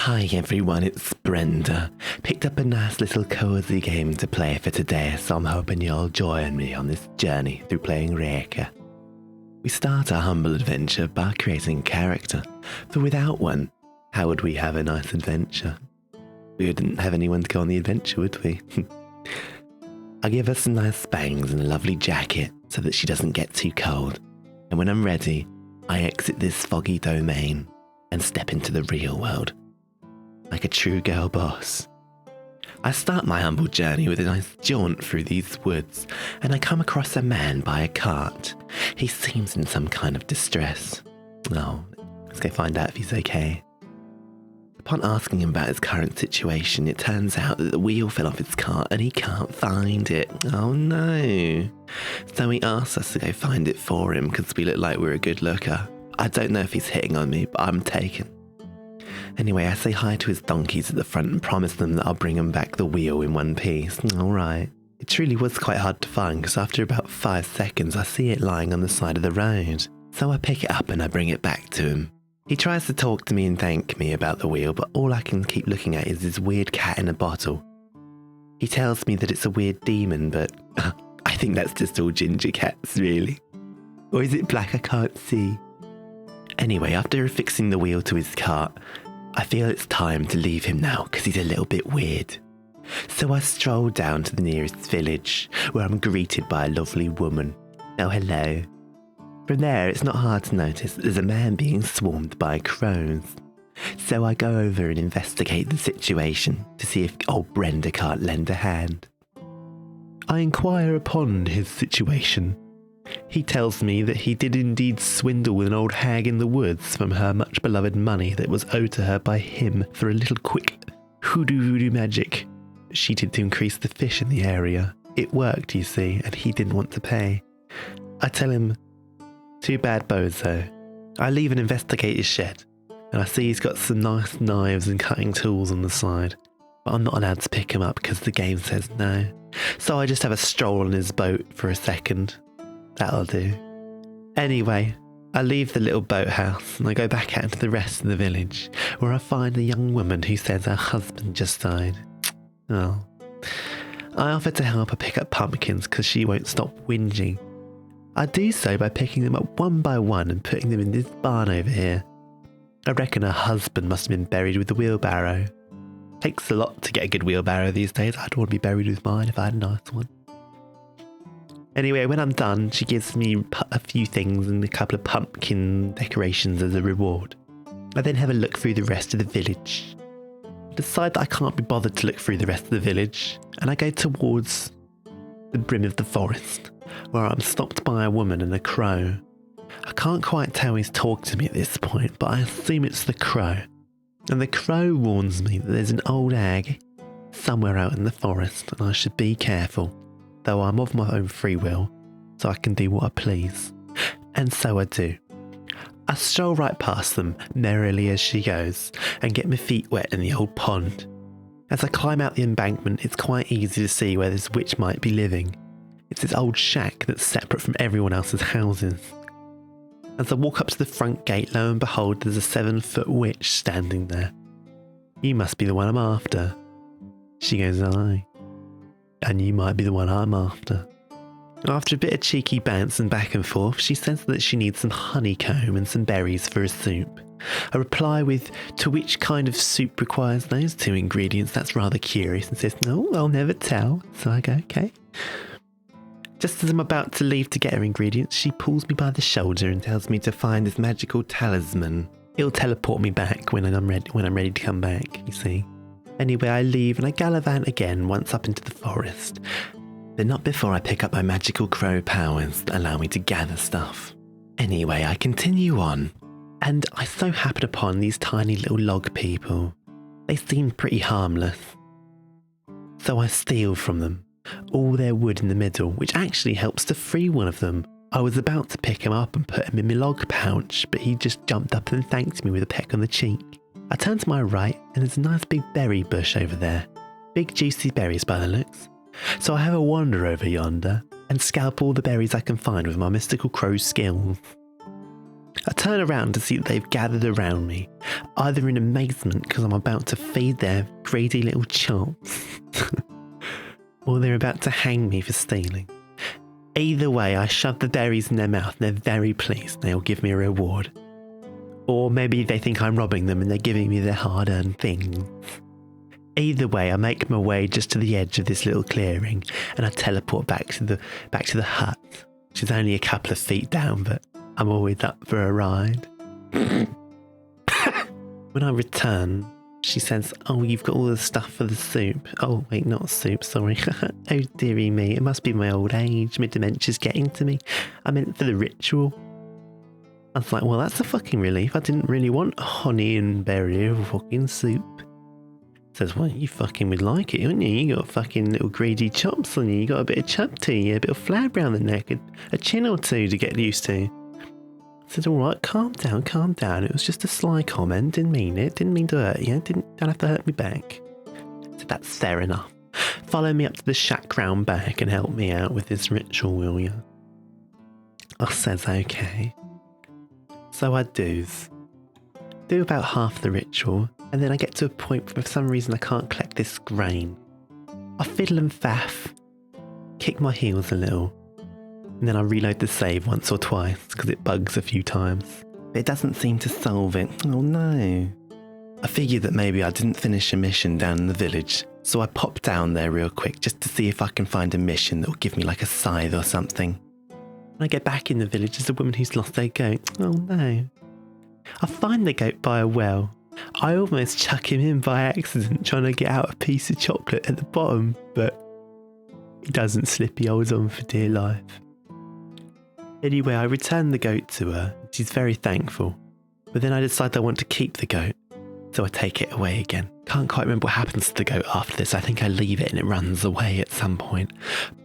Hi everyone, it's Brenda. Picked up a nice little cozy game to play for today, so I'm hoping you'll join me on this journey through playing REKA. We start our humble adventure by creating a character, for without one, how would we have a nice adventure? We wouldn't have anyone to go on the adventure, would we? I give her some nice bangs and a lovely jacket so that she doesn't get too cold, and when I'm ready, I exit this foggy domain and step into the real world. Like a true girl boss. I start my humble journey with a nice jaunt through these woods, and I come across a man by a cart. He seems in some kind of distress. Oh, let's go find out if he's okay. Upon asking him about his current situation, it turns out that the wheel fell off his cart and he can't find it. Oh no. So he asks us to go find it for him because we look like we're a good looker. I don't know if he's hitting on me, but I'm taken. Anyway, I say hi to his donkeys at the front and promise them that I'll bring them back the wheel in one piece. Alright. It truly was quite hard to find because after about 5 seconds I see it lying on the side of the road. So I pick it up and I bring it back to him. He tries to talk to me and thank me about the wheel, but all I can keep looking at is this weird cat in a bottle. He tells me that it's a weird demon, but I think that's just all ginger cats, really. Or is it black? I can't see. Anyway, after fixing the wheel to his cart, I feel it's time to leave him now because he's a little bit weird. So I stroll down to the nearest village where I'm greeted by a lovely woman. Oh, hello. From there, it's not hard to notice that there's a man being swarmed by crows. So I go over and investigate the situation to see if old Brenda can't lend a hand. I inquire upon his situation. He tells me that he did indeed swindle with an old hag in the woods from her much beloved money that was owed to her by him for a little quick hoodoo magic she did to increase the fish in the area. It worked, you see, and he didn't want to pay. I tell him, too bad, bozo. I leave and investigate his shed, and I see he's got some nice knives and cutting tools on the side, but I'm not allowed to pick him up because the game says no. So I just have a stroll on his boat for a second. That'll do. Anyway, I leave the little boathouse and I go back out into the rest of the village, where I find a young woman who says her husband just died. Oh. I offer to help her pick up pumpkins because she won't stop whinging. I do so by picking them up one by one and putting them in this barn over here. I reckon her husband must have been buried with the wheelbarrow. Takes a lot to get a good wheelbarrow these days. I'd want to be buried with mine if I had a nice one. Anyway, when I'm done, she gives me a few things and a couple of pumpkin decorations as a reward. I then have a look through the rest of the village. I decide that I can't be bothered to look through the rest of the village, and I go towards the brim of the forest, where I'm stopped by a woman and a crow. I can't quite tell who's talking to me at this point, but I assume it's the crow. And the crow warns me that there's an old hag somewhere out in the forest, and I should be careful. Though I'm of my own free will, so I can do what I please. And so I do. I stroll right past them, merrily as she goes, and get my feet wet in the old pond. As I climb out the embankment, it's quite easy to see where this witch might be living. It's this old shack that's separate from everyone else's houses. As I walk up to the front gate, lo and behold, there's a 7-foot witch standing there. You must be the one I'm after. She goes, aye. And you might be the one I'm after. After a bit of cheeky bounce and back and forth, she says that she needs some honeycomb and some berries for a soup. I reply with, to which kind of soup requires those 2 ingredients? That's rather curious, and says, no, I'll never tell. So I go, okay. Just as I'm about to leave to get her ingredients, she pulls me by the shoulder and tells me to find this magical talisman. It'll teleport me back when I'm ready to come back, you see. Anyway, I leave and I gallivant again once up into the forest. But not before I pick up my magical crow powers that allow me to gather stuff. Anyway, I continue on, and I so happen upon these tiny little log people. They seem pretty harmless. So I steal from them, all their wood in the middle, which actually helps to free one of them. I was about to pick him up and put him in my log pouch, but he just jumped up and thanked me with a peck on the cheek. I turn to my right and there's a nice big berry bush over there. Big juicy berries by the looks. So I have a wander over yonder and scalp all the berries I can find with my mystical crow skills. I turn around to see that they've gathered around me, either in amazement because I'm about to feed their greedy little chops, or they're about to hang me for stealing. Either way, I shove the berries in their mouth and they're very pleased. They'll give me a reward. Or maybe they think I'm robbing them and they're giving me their hard-earned things. Either way, I make my way just to the edge of this little clearing and I teleport back to the hut, which is only a couple of feet down, but I'm always up for a ride. When I return, she says, "Oh, you've got all the stuff for the soup." Oh, wait, not soup, sorry. Oh, dearie me, it must be my old age. My dementia's getting to me. I meant for the ritual. I was like, well, that's a fucking relief. I didn't really want honey and berry or fucking soup. Says, well, you fucking would like it, wouldn't you? You got fucking little greedy chops on you. You got a bit of chub to you, a bit of flab round the neck, a chin or two to get used to. I said, all right, calm down, calm down. It was just a sly comment. Didn't mean it. Didn't mean to hurt you. Don't have to hurt me back. I said, that's fair enough. Follow me up to the shack round back and help me out with this ritual, will you? I says, okay. So I do about half the ritual, and then I get to a point where for some reason I can't collect this grain. I fiddle and faff, kick my heels a little, and then I reload the save once or twice because it bugs a few times. But it doesn't seem to solve it. Oh no. I figured that maybe I didn't finish a mission down in the village, so I pop down there real quick just to see if I can find a mission that will give me like a scythe or something. When I get back in the village, there's a woman who's lost their goat. Oh no. I find the goat by a well. I almost chuck him in by accident trying to get out a piece of chocolate at the bottom, but he doesn't slip, he holds on for dear life. Anyway, I return the goat to her. She's very thankful. But then I decide I want to keep the goat, so I take it away again. Can't quite remember what happens to the goat after this. I think I leave it and it runs away at some point.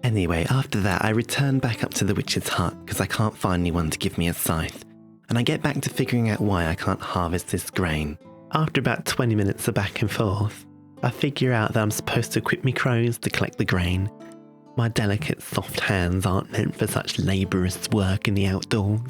Anyway, after that, I return back up to the witch's hut because I can't find anyone to give me a scythe. And I get back to figuring out why I can't harvest this grain. After about 20 minutes of back and forth, I figure out that I'm supposed to equip me crows to collect the grain. My delicate, soft hands aren't meant for such laborious work in the outdoors.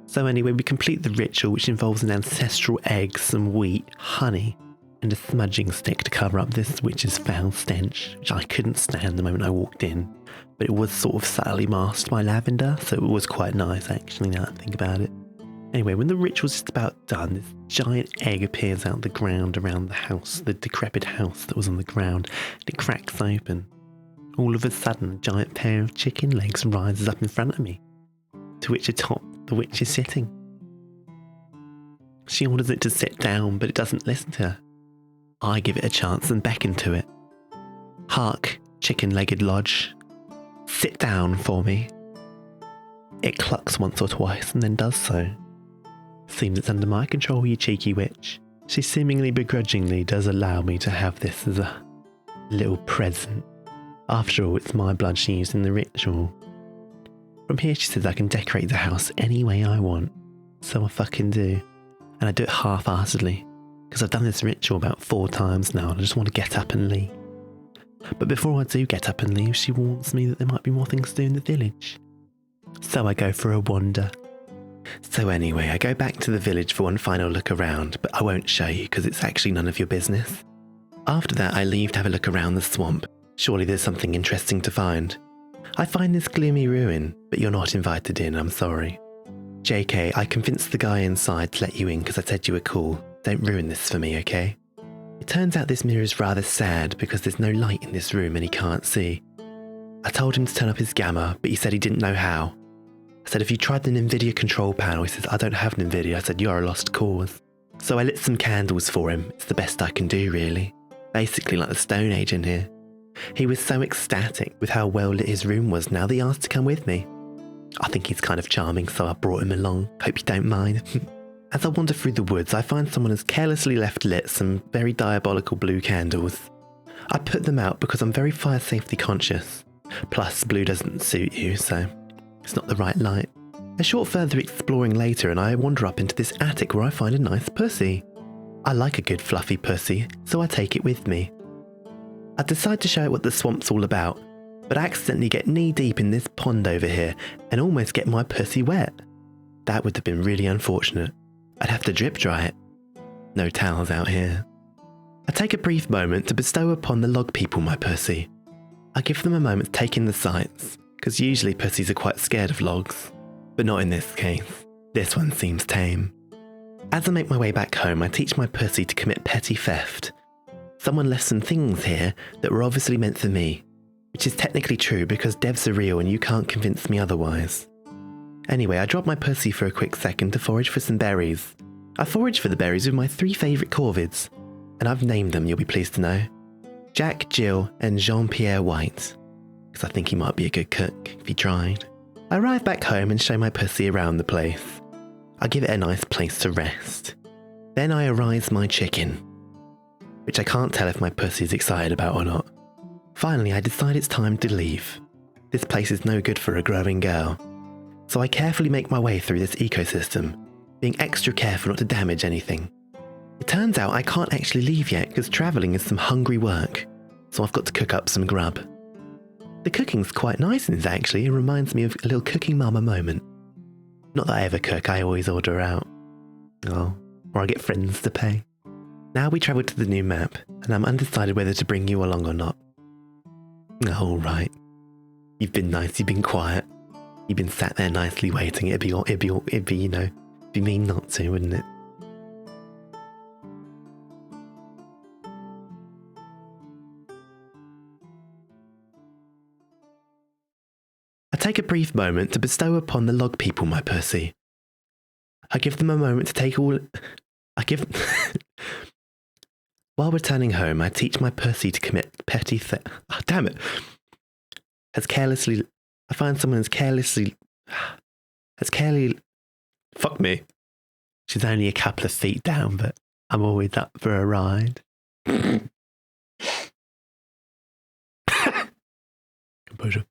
So anyway, we complete the ritual, which involves an ancestral egg, some wheat, honey, and a smudging stick to cover up this witch's foul stench, which I couldn't stand the moment I walked in. But it was sort of subtly masked by lavender, so it was quite nice actually, now that I think about it. Anyway, when the ritual's just about done, this giant egg appears out of the ground around the house, the decrepit house that was on the ground, and it cracks open. All of a sudden, a giant pair of chicken legs rises up in front of me, to which atop the witch is sitting. She orders it to sit down, but it doesn't listen to her. I give it a chance and beckon to it. Hark, chicken-legged lodge. Sit down for me. It clucks once or twice and then does so. Seems it's under my control, you cheeky witch. She seemingly begrudgingly does allow me to have this as a little present. After all, it's my blood she used in the ritual. From here she says I can decorate the house any way I want. So I fucking do. And I do it half-heartedly. Because I've done this ritual about 4 times now and I just want to get up and leave. But before I do get up and leave, she warns me that there might be more things to do in the village. So I go for a wander. So anyway, I go back to the village for one final look around, but I won't show you because it's actually none of your business. After that, I leave to have a look around the swamp. Surely there's something interesting to find. I find this gloomy ruin, but you're not invited in, I'm sorry. JK, I convinced the guy inside to let you in because I said you were cool. Don't ruin this for me, okay? It turns out this mirror is rather sad because there's no light in this room and he can't see. I told him to turn up his gamma, but he said he didn't know how. I said, have you tried the NVIDIA control panel? He says, I don't have NVIDIA. I said, you're a lost cause. So I lit some candles for him. It's the best I can do, really. Basically like the Stone Age in here. He was so ecstatic with how well lit his room was now that he asked to come with me. I think he's kind of charming, so I brought him along. Hope you don't mind. As I wander through the woods, I find someone has carelessly left lit some very diabolical blue candles. I put them out because I'm very fire safety conscious. Plus, blue doesn't suit you, so it's not the right light. A short further exploring later and I wander up into this attic where I find a nice pussy. I like a good fluffy pussy, so I take it with me. I decide to show it what the swamp's all about, but I accidentally get knee deep in this pond over here and almost get my pussy wet. That would have been really unfortunate. I'd have to drip dry it. No towels out here. I take a brief moment to bestow upon the log people my pussy. I give them a moment to take in the sights, because usually pussies are quite scared of logs. But not in this case. This one seems tame. As I make my way back home, I teach my pussy to commit petty theft. Someone left some things here that were obviously meant for me, which is technically true because devs are real and you can't convince me otherwise. Anyway, I drop my pussy for a quick second to forage for some berries. I forage for the berries with my 3 favourite corvids, and I've named them, you'll be pleased to know. Jack, Jill, and Jean-Pierre White, because I think he might be a good cook if he tried. I arrive back home and show my pussy around the place. I give it a nice place to rest. Then I arise my chicken, which I can't tell if my pussy is excited about or not. Finally, I decide it's time to leave. This place is no good for a growing girl. So I carefully make my way through this ecosystem, being extra careful not to damage anything. It turns out I can't actually leave yet because travelling is some hungry work, so I've got to cook up some grub. The cooking's quite nice in this actually, it reminds me of a little cooking mama moment. Not that I ever cook, I always order out. Oh, or I get friends to pay. Now we travel to the new map, and I'm undecided whether to bring you along or not. Oh, right. You've been nice, you've been quiet. You've been sat there nicely waiting. It'd be mean not to, wouldn't it? I take a brief moment to bestow upon the log people my pussy. I give them a moment to take all... While returning home, I teach my pussy to commit petty theft. Oh, damn it. I find someone has carelessly... Fuck me. She's only a couple of feet down, but I'm always up for a ride. Composure.